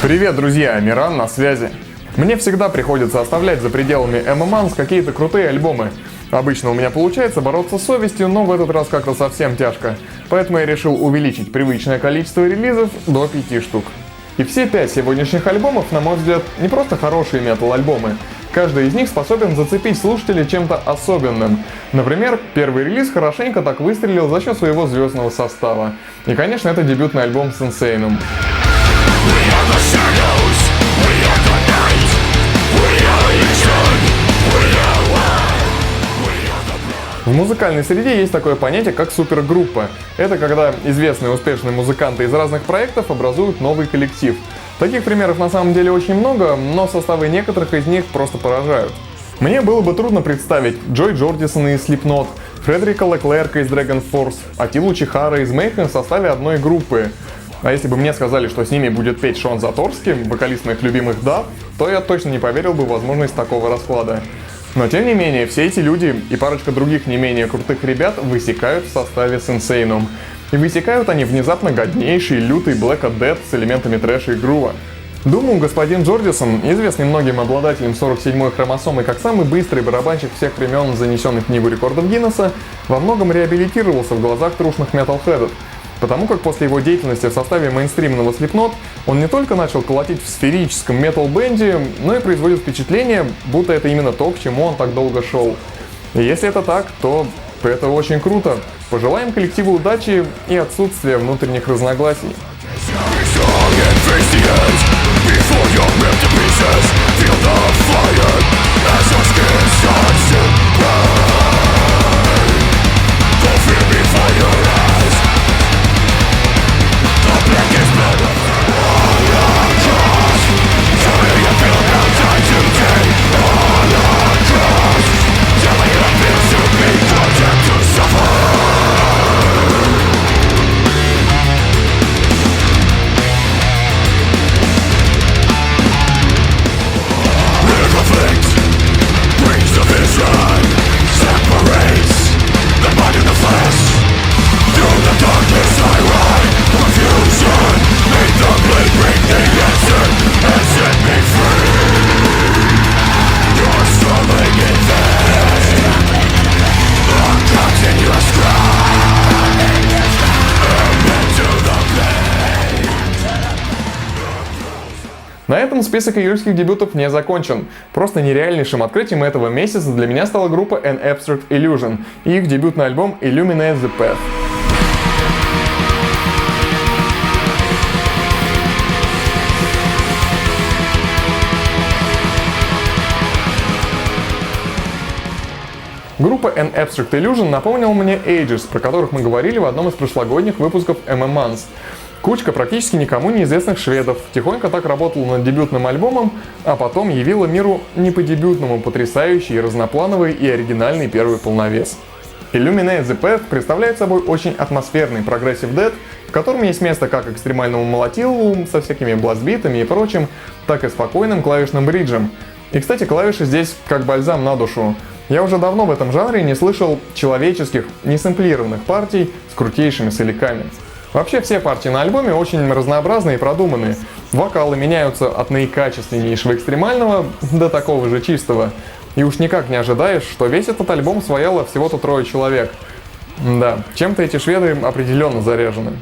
Привет, друзья, Миран на связи. Мне всегда приходится оставлять за пределами ММАНС какие-то крутые альбомы. Обычно у меня получается бороться с совестью, но в этот раз как-то совсем тяжко. Поэтому я решил увеличить привычное количество релизов до 5 штук. И все 5 сегодняшних альбомов, на мой взгляд, не просто хорошие метал-альбомы. Каждый из них способен зацепить слушателей чем-то особенным. Например, первый релиз хорошенько так выстрелил за счет своего звездного состава. И, конечно, это дебютный альбом Senseinum. В музыкальной среде есть такое понятие, как супергруппа. Это когда известные и успешные музыканты из разных проектов образуют новый коллектив. Таких примеров на самом деле очень много, но составы некоторых из них просто поражают. Мне было бы трудно представить Джой Джордисона из Slipknot, Фредерика Леклерка из Dragon Force, Атилу Чихара из Mayhem в составе одной группы. А если бы мне сказали, что с ними будет петь Шон Заторский, вокалист моих любимых Дав, то я точно не поверил бы в возможность такого расклада. Но тем не менее, все эти люди и парочка других не менее крутых ребят высекают в составе Senseinum. И высекают они внезапно годнейший лютый Black Death с элементами трэша и грува. Думаю, господин Джордисон, известный многим обладателем 47-й хромосомы как самый быстрый барабанщик всех времен, занесенный в книгу рекордов Гиннесса, во многом реабилитировался в глазах трушных металлхедов. Потому как после его деятельности в составе мейнстримного Slipknot он не только начал колотить в сферическом метал-бенде, но и производит впечатление, будто это именно то, к чему он так долго шел. И если это так, то это очень круто. Пожелаем коллективу удачи и отсутствия внутренних разногласий. На этом список июльских дебютов не закончен. Просто нереальнейшим открытием этого месяца для меня стала группа An Abstract Illusion и их дебютный альбом Illuminate the Path. Группа An Abstract Illusion напомнила мне Ages, про которых мы говорили в одном из прошлогодних выпусков MMANS. Кучка практически никому неизвестных шведов тихонько так работала над дебютным альбомом, а потом явила миру не по дебютному потрясающий, разноплановый и оригинальный первый полновес. Illuminate the Path представляет собой очень атмосферный прогрессив дэт, в котором есть место как экстремальному молотилу со всякими бластбитами и прочим, так и спокойным клавишным бриджем. И, кстати, клавиши здесь как бальзам на душу. Я уже давно в этом жанре не слышал человеческих, несэмплированных партий с крутейшими соляками. Вообще все партии на альбоме очень разнообразные и продуманные. Вокалы меняются от наикачественнейшего экстремального до такого же чистого. И уж никак не ожидаешь, что весь этот альбом свояло всего-то 3 человек. Да, чем-то эти шведы определенно заряжены.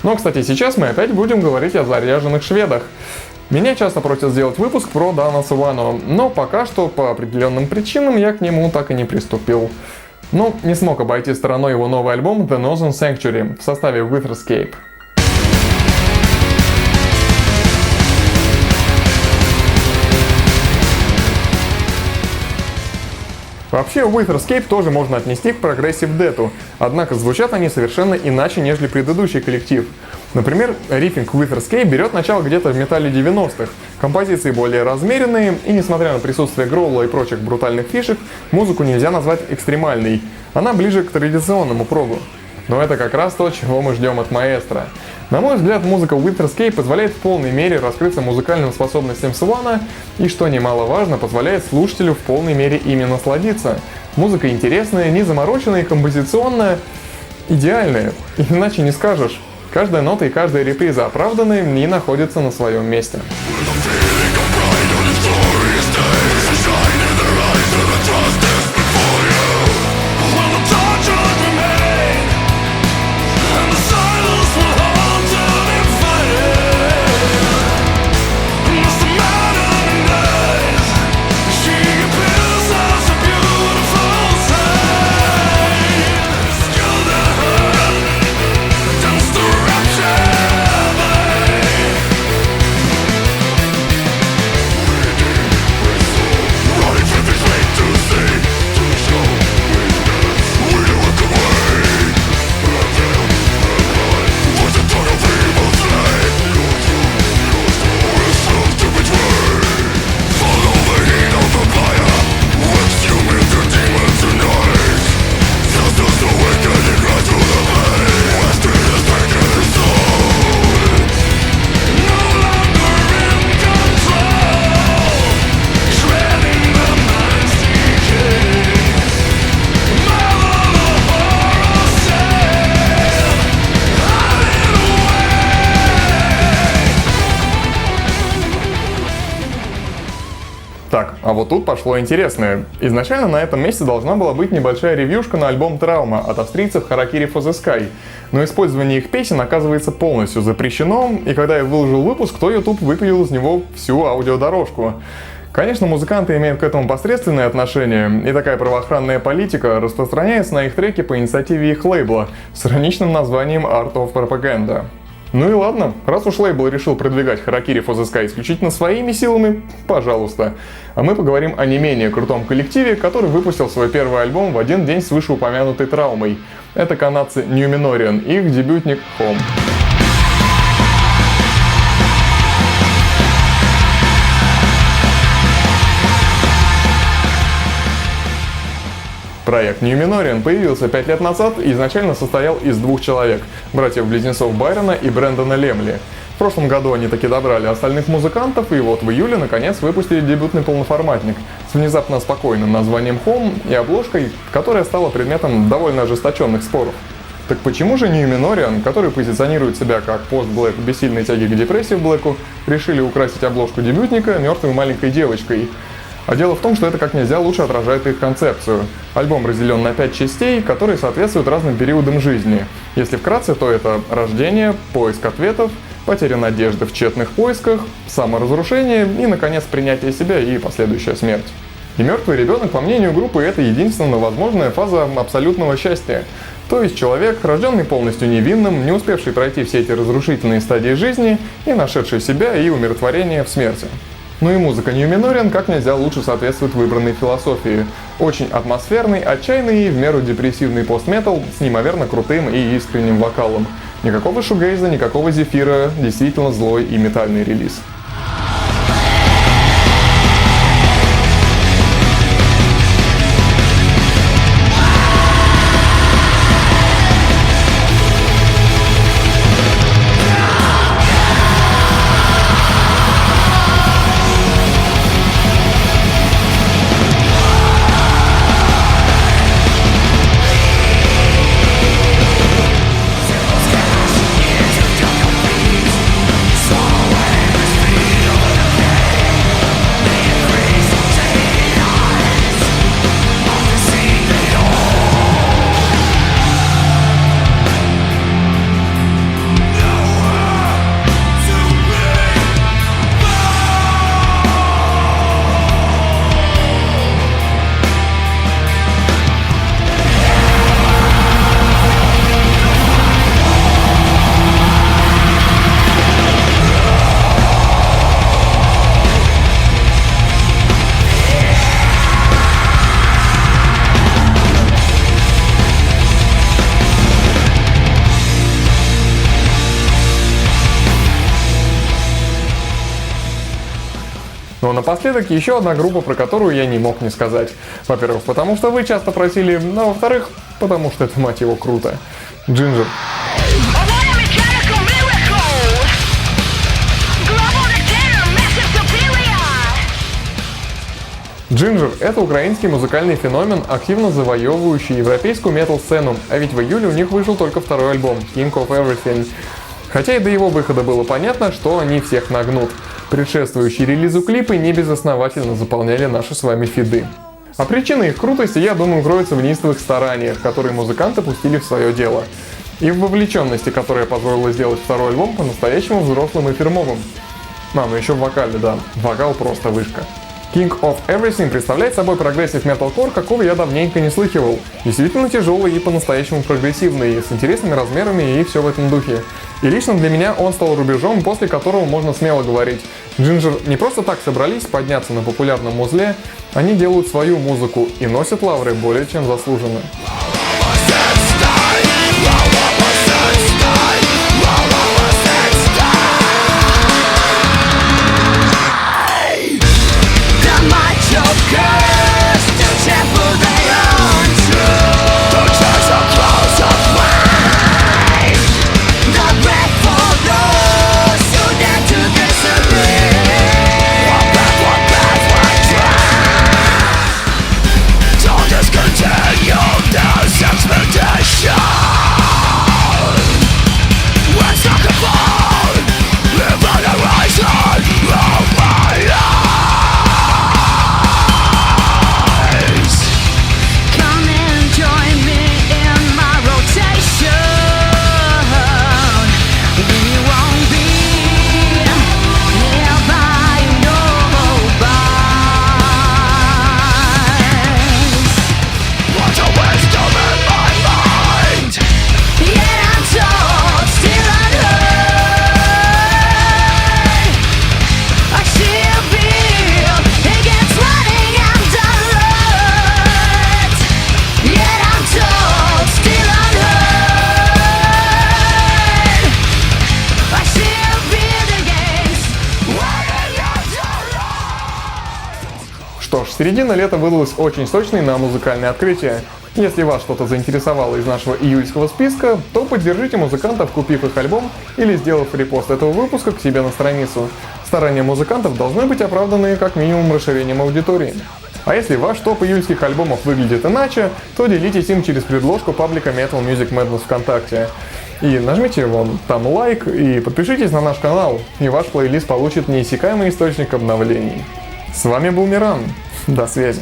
Но, кстати, сейчас мы опять будем говорить о заряженных шведах. Меня часто просят сделать выпуск про Дана Сувано, но пока что по определенным причинам я к нему так и не приступил. Но не смог обойти стороной его новый альбом The Northern Sanctuary в составе Witherscape. Вообще, Witherscape тоже можно отнести к прогрессив дэту, однако звучат они совершенно иначе, нежели предыдущий коллектив. Например, рифинг Witherscape берет начало где-то в металле 90-х, композиции более размеренные, и несмотря на присутствие гроула и прочих брутальных фишек, музыку нельзя назвать экстремальной, она ближе к традиционному прогу. Но это как раз то, чего мы ждем от маэстро. На мой взгляд, музыка Witherscape позволяет в полной мере раскрыться музыкальным способностям Сувано и, что немаловажно, позволяет слушателю в полной мере ими насладиться. Музыка интересная, не замороченная, композиционная, идеальная, иначе не скажешь. Каждая нота и каждая реприза оправданы и находятся на своем месте. Так, а вот тут пошло интересное. Изначально на этом месте должна была быть небольшая ревьюшка на альбом Trauma от австрийцев Harakiri for the Sky, но использование их песен оказывается полностью запрещено, и когда я выложил выпуск, то YouTube выпилил из него всю аудиодорожку. Конечно, музыканты имеют к этому посредственное отношение, и такая правоохранная политика распространяется на их треки по инициативе их лейбла с ироничным названием Art of Propaganda. Ну и ладно, раз уж лейбл решил продвигать Harakiri for the Sky исключительно своими силами, пожалуйста. А мы поговорим о не менее крутом коллективе, который выпустил свой первый альбом в один день с вышеупомянутой травмой. Это канадцы Numenorian, их дебютник Home. Проект Numenorian появился 5 лет назад и изначально состоял из двух человек – братьев-близнецов Байрона и Брэндона Лемли. В прошлом году они таки добрали остальных музыкантов, и вот в июле наконец выпустили дебютный полноформатник с внезапно спокойным названием Home и обложкой, которая стала предметом довольно ожесточенных споров. Так почему же Numenorian, который позиционирует себя как пост-блэк без сильной тяги к депрессив-блэку, решили украсить обложку дебютника мертвой маленькой девочкой? А дело в том, что это как нельзя лучше отражает их концепцию. Альбом разделен на 5 частей, которые соответствуют разным периодам жизни. Если вкратце, то это рождение, поиск ответов, потеря надежды в тщетных поисках, саморазрушение и, наконец, принятие себя и последующая смерть. И мертвый ребенок, по мнению группы, это единственная возможная фаза абсолютного счастья. То есть человек, рожденный полностью невинным, не успевший пройти все эти разрушительные стадии жизни и нашедший себя и умиротворение в смерти. Ну и музыка Numenorian как нельзя лучше соответствует выбранной философии. Очень атмосферный, отчаянный и в меру депрессивный пост-метал с неимоверно крутым и искренним вокалом. Никакого шугейза, никакого зефира, действительно злой и метальный релиз. Always Ну а напоследок еще одна группа, про которую я не мог не сказать. Во-первых, потому что вы часто просили, ну а во-вторых, потому что это, мать его, круто. Ginger. Ginger — это украинский музыкальный феномен, активно завоевывающий европейскую метал-сцену, а ведь в июле у них вышел только второй альбом King of Everything. Хотя и до его выхода было понятно, что они всех нагнут. Предшествующие релизу клипы небезосновательно заполняли наши с вами фиды. А причина их крутости, я думаю, кроется в неистовых стараниях, которые музыканты пустили в свое дело. И в вовлеченности, которая позволила сделать второй альбом по-настоящему взрослым и фирмовым. Ну еще в вокале, да. Вокал просто вышка. King of Everything представляет собой прогрессив металкор, какого я давненько не слыхивал. Действительно тяжелый и по-настоящему прогрессивный, с интересными размерами и все в этом духе. И лично для меня он стал рубежом, после которого можно смело говорить: Ginger не просто так собрались подняться на популярном музле, они делают свою музыку и носят лавры более чем заслуженно. Что ж, середина лета выдалась очень сочной на музыкальное открытие. Если вас что-то заинтересовало из нашего июльского списка, то поддержите музыкантов, купив их альбом или сделав репост этого выпуска к себе на страницу. Старания музыкантов должны быть оправданы как минимум расширением аудитории. А если ваш топ июльских альбомов выглядит иначе, то делитесь им через предложку паблика Metal Music Madness ВКонтакте. И нажмите вон там лайк и подпишитесь на наш канал, и ваш плейлист получит неиссякаемый источник обновлений. С вами был Миран. До связи.